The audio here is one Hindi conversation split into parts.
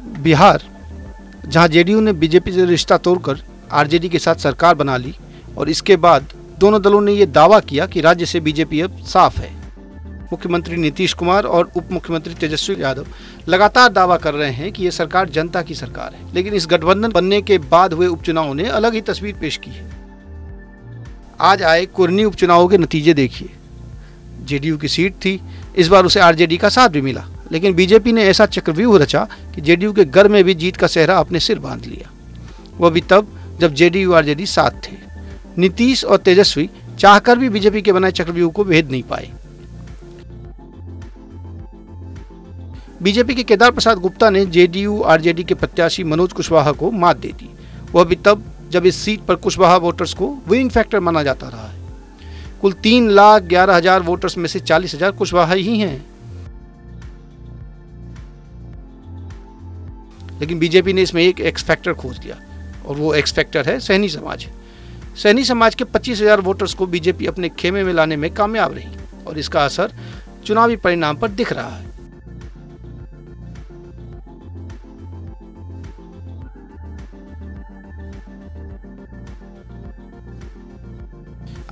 बिहार, जहां जेडीयू ने बीजेपी से रिश्ता तोड़कर आरजेडी के साथ सरकार बना ली और इसके बाद दोनों दलों ने यह दावा किया कि राज्य से बीजेपी अब साफ है। मुख्यमंत्री नीतीश कुमार और उप मुख्यमंत्री तेजस्वी यादव लगातार दावा कर रहे हैं कि यह सरकार जनता की सरकार है, लेकिन इस गठबंधन बनने के बाद हुए उपचुनाव ने अलग ही तस्वीर पेश की है। आज आए कुरनी उपचुनावों के नतीजे देखिए। जेडीयू की सीट थी, इस बार उसे आरजेडी का साथ भी मिला, लेकिन बीजेपी ने ऐसा चक्रव्यूह रचा कि जेडीयू के घर में भी जीत का सेहरा अपने सिर बांध लिया। वह भी तब जब जेडीयू आरजेडी साथ थे। नीतीश और तेजस्वी चाहकर भी बीजेपी के बनाए चक्रव्यूह को भेद नहीं पाए। बीजेपी के केदार प्रसाद गुप्ता ने जेडीयू आरजेडी के प्रत्याशी मनोज कुशवाहा को मात दे दी। वह भी तब जब इस सीट पर कुशवाहा वोटर्स को विनिंग फैक्टर माना जाता रहा है। कुल 3,11,000 वोटर्स में से 40,000 कुशवाहा ही हैं। लेकिन बीजेपी ने इसमें एक एक्स फैक्टर खोज दिया और वो एक्स फैक्टर है सैनी समाज। सैनी समाज के 25,000 वोटर्स को बीजेपी अपने खेमे में लाने में कामयाब रही और इसका असर चुनावी परिणाम पर दिख रहा है।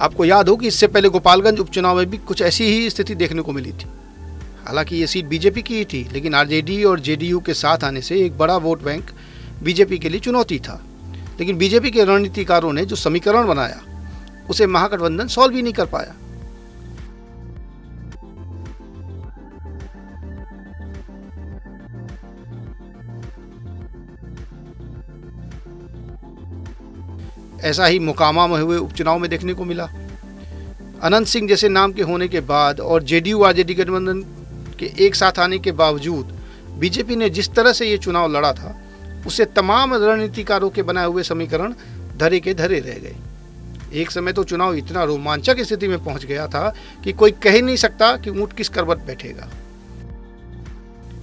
आपको याद हो कि इससे पहले गोपालगंज उपचुनाव में भी कुछ ऐसी ही स्थिति देखने को मिली थी। हालांकि ये सीट बीजेपी की ही थी, लेकिन आरजेडी और जेडीयू के साथ आने से एक बड़ा वोट बैंक बीजेपी के लिए चुनौती था। लेकिन बीजेपी के रणनीतिकारों ने जो समीकरण बनाया उसे महागठबंधन सॉल्व ही नहीं कर पाया। ऐसा ही मोकामा में हुए उपचुनाव में देखने को मिला। अनंत सिंह जैसे नाम के होने के बाद और जेडीयू आरजेडी गठबंधन के एक साथ आने के बावजूद बीजेपी ने जिस तरह से ये चुनाव लड़ा था, उससे तमाम रणनीतिकारों के बनाए हुए समीकरण धरे के धरे रह गए। एक समय तो चुनाव इतना रोमांचक स्थिति में पहुंच गया था कि कोई कह ही नहीं सकता कि ऊंट किस करवट बैठेगा।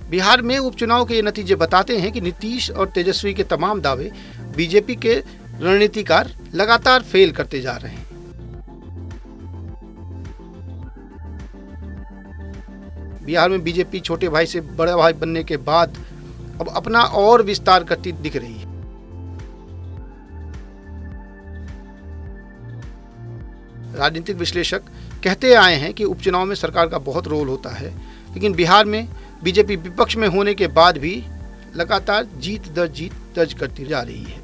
बिहार में उपचुनाव के ये नतीजे बताते हैं कि नीतीश और तेजस्वी के तमाम दावे बीजेपी के रणनीतिकार लगातार फेल करते जा रहे हैं। बिहार में बीजेपी छोटे भाई से बड़ा भाई बनने के बाद अब अपना और विस्तार करती दिख रही है। राजनीतिक विश्लेषक कहते आए हैं कि उपचुनाव में सरकार का बहुत रोल होता है, लेकिन बिहार में बीजेपी विपक्ष में होने के बाद भी लगातार जीत दर्ज करती जा रही है।